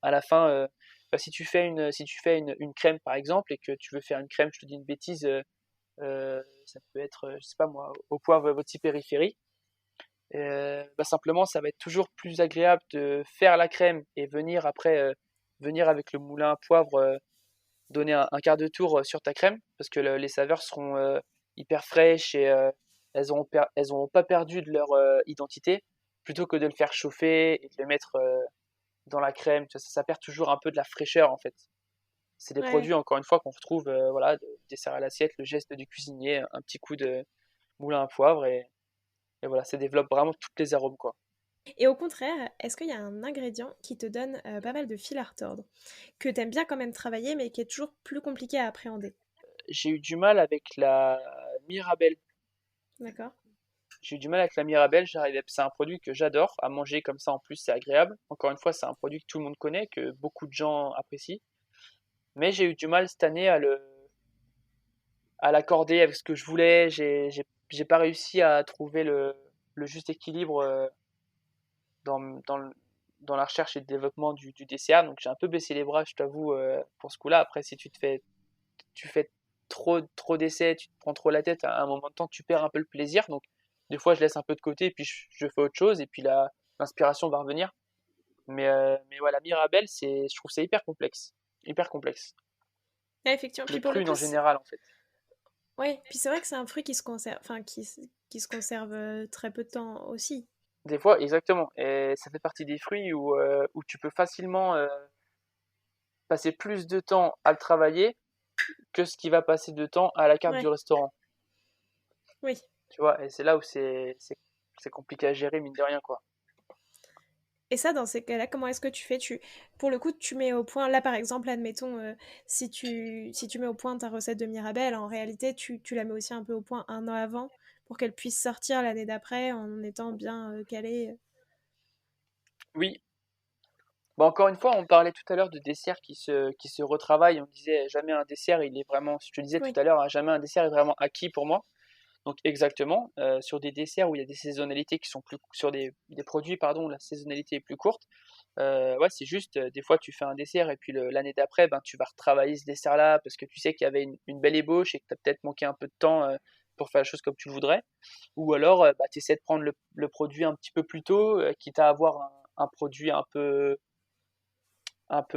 à la fin. Bah, si tu fais une crème, par exemple, et que tu veux faire une crème, je te dis une bêtise, ça peut être, je sais pas moi, au poivre votre périphérie. Bah, simplement, ça va être toujours plus agréable de faire la crème et venir après, venir avec le moulin à poivre, donner un quart de tour sur ta crème, parce que les saveurs seront hyper fraîches et elles auront pas perdu de leur identité, plutôt que de le faire chauffer et de le mettre dans la crème. Tu vois, ça perd toujours un peu de la fraîcheur en fait. C'est des Ouais. produits, encore une fois, qu'on retrouve, voilà, dessert à l'assiette, le geste du cuisinier, un petit coup de moulin à poivre et voilà, ça développe vraiment toutes les arômes, quoi. Et au contraire, est-ce qu'il y a un ingrédient qui te donne pas mal de fil à retordre, que t'aimes bien quand même travailler, mais qui est toujours plus compliqué à appréhender? J'ai eu du mal avec la Mirabelle. D'accord? J'ai eu du mal avec la Mirabelle. C'est un produit que j'adore à manger comme ça. En plus, c'est agréable. Encore une fois, c'est un produit que tout le monde connaît, que beaucoup de gens apprécient. Mais j'ai eu du mal cette année à l'accorder avec ce que je voulais. J'ai pas réussi à trouver le juste équilibre dans, dans, le- dans la recherche et le développement du dessert. Donc j'ai un peu baissé les bras, je t'avoue, pour ce coup-là. Après, si tu fais trop d'essais, tu te prends trop la tête, à un moment de temps, tu perds un peu le plaisir. Donc, des fois, je laisse un peu de côté et puis je fais autre chose et puis l'inspiration va revenir. Mais voilà, Mirabelle, je trouve ça hyper complexe. Hyper complexe. Ouais, effectivement. Puis Les pour le prunes coup, en général, en fait. ouais. Puis c'est vrai que c'est un fruit qui se conserve, enfin qui se conserve très peu de temps aussi. Des fois, exactement. Et ça fait partie des fruits où tu peux facilement passer plus de temps à le travailler que ce qui va passer de temps à la carte du Ouais. restaurant. Oui. Tu vois, et c'est là où c'est compliqué à gérer, mine de rien, quoi. Et ça, dans ces cas-là, comment est-ce que tu fais? Pour le coup, tu mets au point, là par exemple, admettons, si tu mets au point ta recette de Mirabelle, en réalité, tu la mets aussi un peu au point un an avant pour qu'elle puisse sortir l'année d'après en étant bien calée. Oui, bah, encore une fois, on parlait tout à l'heure de desserts qui se retravaillent. On disait jamais un dessert, il est vraiment, je te disais tout Oui, à l'heure, hein, jamais un dessert est vraiment acquis pour moi. Donc exactement, sur des desserts où il y a des saisonnalités qui sont plus, sur des produits, pardon, où la saisonnalité est plus courte, ouais, c'est juste, des fois tu fais un dessert et puis l'année d'après, ben, tu vas retravailler ce dessert-là parce que tu sais qu'il y avait une belle ébauche et que tu as peut-être manqué un peu de temps pour faire la chose comme tu le voudrais. Ou alors, bah, tu essaies de prendre le produit un petit peu plus tôt, quitte à avoir un produit un peu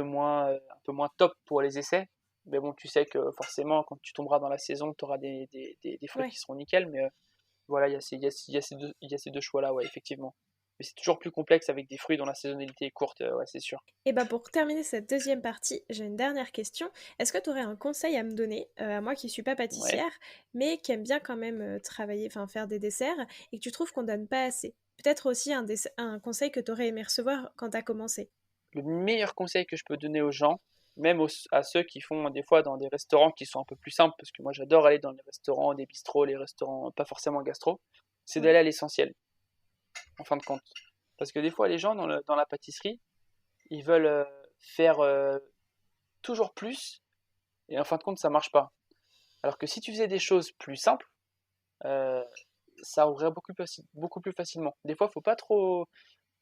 moins top pour les essais. Mais bon, tu sais que forcément, quand tu tomberas dans la saison, tu auras des fruits qui ouais. seront nickel. Mais voilà, il y a ces deux choix-là, ouais, effectivement. Mais c'est toujours plus complexe avec des fruits dont la saisonnalité est courte, ouais, c'est sûr. Et bah pour terminer cette deuxième partie, j'ai une dernière question. Est-ce que tu aurais un conseil à me donner, à moi qui suis pas Ouais. pâtissière, mais qui aime bien quand même travailler, enfin faire des desserts, et que tu trouves qu'on donne pas assez? Peut-être aussi un conseil que tu aurais aimé recevoir quand tu as commencé. Le meilleur conseil que je peux donner aux gens, même à ceux qui font des fois dans des restaurants qui sont un peu plus simples, parce que moi j'adore aller dans les restaurants, des bistrots, les restaurants pas forcément gastro, c'est Ouais. d'aller à l'essentiel, en fin de compte. Parce que des fois, les gens dans la pâtisserie, ils veulent faire toujours plus, et en fin de compte, ça marche pas. Alors que si tu faisais des choses plus simples, euh, ça ouvrirait beaucoup plus facilement. Des fois, faut pas trop.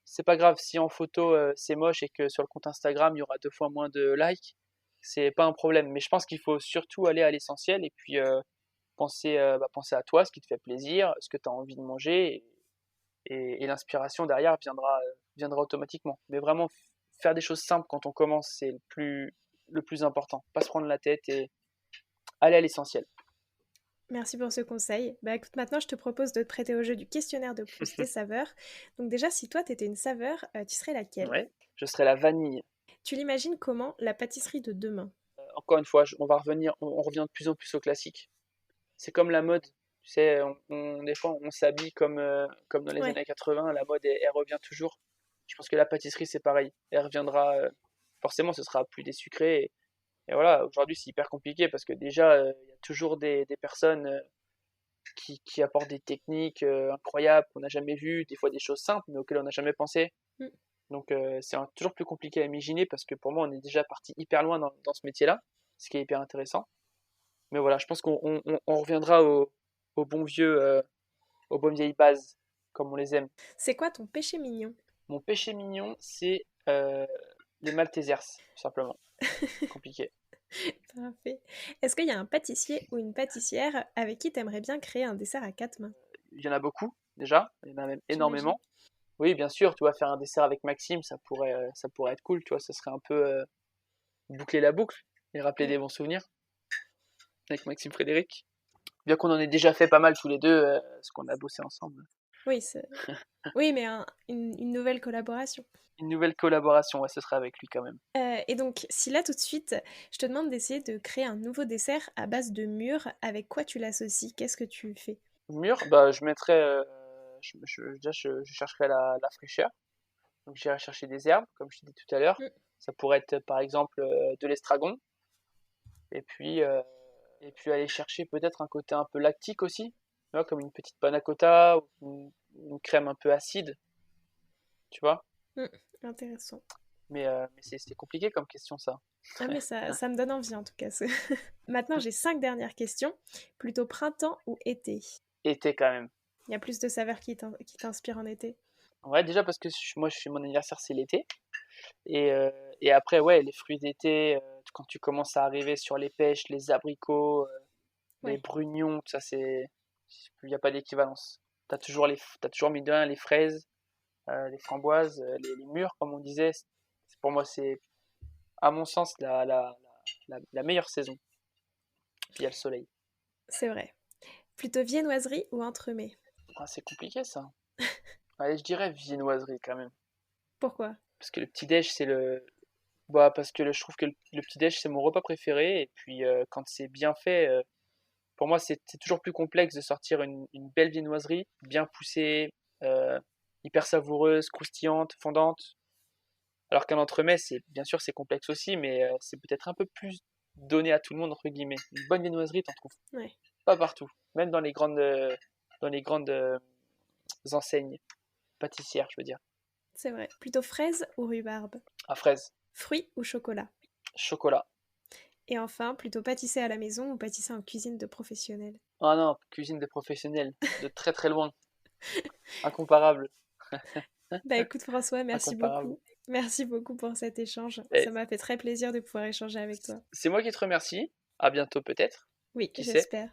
C'est pas grave si en photo c'est moche et que sur le compte Instagram il y aura 2 fois moins de likes, c'est pas un problème. Mais je pense qu'il faut surtout aller à l'essentiel et puis penser à toi, ce qui te fait plaisir, ce que tu as envie de manger. et l'inspiration derrière viendra automatiquement. Mais vraiment, faire des choses simples quand on commence, c'est le plus important. Pas se prendre la tête et aller à l'essentiel. Merci pour ce conseil. Bah écoute, maintenant je te propose de te prêter au jeu du questionnaire de Proust des saveurs. Donc déjà, si toi t'étais une saveur, tu serais laquelle? Ouais, je serais la vanille. Tu l'imagines comment la pâtisserie de demain? Encore une fois, on revient de plus en plus au classique. C'est comme la mode. Tu sais, des fois, on s'habille comme dans les Ouais, années 80. La mode, elle revient toujours. Je pense que la pâtisserie, c'est pareil. Elle reviendra. Forcément, ce sera plus des sucrés. Et voilà, aujourd'hui, c'est hyper compliqué parce que déjà, il y a toujours des personnes qui apportent des techniques incroyables qu'on n'a jamais vues, des fois des choses simples, mais auxquelles on n'a jamais pensé. mm, Donc, c'est toujours plus compliqué à imaginer parce que pour moi, on est déjà parti hyper loin dans ce métier-là, ce qui est hyper intéressant. Mais voilà, je pense qu'on reviendra aux bons aux bonnes vieilles bases, comme on les aime. c'est quoi ton péché mignon? Mon péché mignon, c'est les Maltesers, tout simplement. Compliqué. Parfait. Est-ce qu'il y a un pâtissier ou une pâtissière avec qui t'aimerais bien créer un dessert à 4 mains? Il y en a beaucoup, déjà. Il y en a même J'imagine. énormément. Oui, bien sûr, tu vois, faire un dessert avec Maxime, ça pourrait être cool, tu vois, ça serait un peu boucler la boucle et rappeler Ouais. des bons souvenirs avec Maxime Frédéric. Bien qu'on en ait déjà fait pas mal tous les deux, parce qu'on a bossé ensemble. Oui, oui, mais une nouvelle collaboration. Une nouvelle collaboration, ouais, ce serait avec lui quand même. Et donc, si là tout de suite, je te demande d'essayer de créer un nouveau dessert à base de mûres, avec quoi tu l'associes? Qu'est-ce que tu fais? Mûr, bah, je mettrais, déjà, je chercherais la fraîcheur. Donc, j'irai chercher des herbes, comme je t'ai dit tout à l'heure. Mm. Ça pourrait être, par exemple, de l'estragon. Et puis, euh, et puis aller chercher peut-être un côté un peu lactique aussi, tu vois, comme une petite panna cotta ou une crème un peu acide, tu vois. Mm. Intéressant. Mais c'est compliqué comme question, ça. Ah mais ça me donne envie en tout cas. Maintenant, j'ai 5 dernières questions. Plutôt printemps ou été? Été quand même. Il y a plus de saveurs qui t'inspirent en été? Ouais, déjà parce que moi, mon anniversaire, c'est l'été. Et, euh, et après, ouais, les fruits d'été, quand tu commences à arriver sur les pêches, les abricots, les Ouais, brugnons, tout ça, il n'y a pas d'équivalence. T'as toujours mis de un les fraises, les framboises, les mûres, comme on disait. Pour moi, c'est, à mon sens, la meilleure saison. Puis il y a le soleil. c'est vrai. Plutôt viennoiserie ou entremets? Ah, c'est compliqué, ça. Allez, je dirais viennoiserie, quand même. Pourquoi? Parce que le petit-déj, c'est le... Bah, parce que je trouve que le petit-déj, c'est mon repas préféré. Et puis, quand c'est bien fait, pour moi, c'est toujours plus complexe de sortir une belle viennoiserie, bien poussée, euh, hyper savoureuse, croustillante, fondante. Alors qu'un entremets, bien sûr, c'est complexe aussi, mais c'est peut-être un peu plus donné à tout le monde, entre guillemets. Une bonne viennoiserie, t'en trouves Ouais, pas partout. Même dans les grandes enseignes pâtissières, je veux dire. c'est vrai. Plutôt fraise ou rhubarbe? À fraise, Fruits ou chocolat? chocolat. Et enfin, plutôt pâtisser à la maison ou pâtisser en cuisine de professionnel? Ah non, cuisine des professionnels, de très très loin. Incomparable. Bah écoute François, merci Incomparable. beaucoup. Merci beaucoup pour cet échange. Et Ça m'a fait très plaisir de pouvoir échanger avec toi. c'est moi qui te remercie. À bientôt peut-être. Oui, Qui sait? j'espère.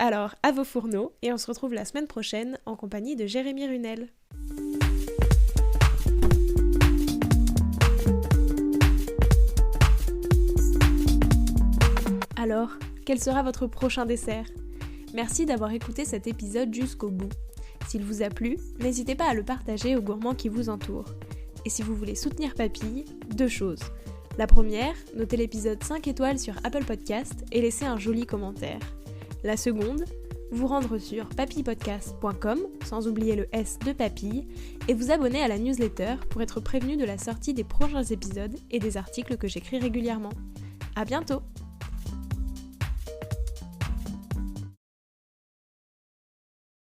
Alors, à vos fourneaux, et on se retrouve la semaine prochaine en compagnie de Jérémy Runel. Alors, quel sera votre prochain dessert? Merci d'avoir écouté cet épisode jusqu'au bout. S'il vous a plu, n'hésitez pas à le partager aux gourmands qui vous entourent. Et si vous voulez soutenir Papille, 2 choses. La première, notez l'épisode 5 étoiles sur Apple Podcast et laissez un joli commentaire. La seconde, vous rendre sur papillepodcast.com, sans oublier le S de Papille, et vous abonner à la newsletter pour être prévenu de la sortie des prochains épisodes et des articles que j'écris régulièrement. À bientôt!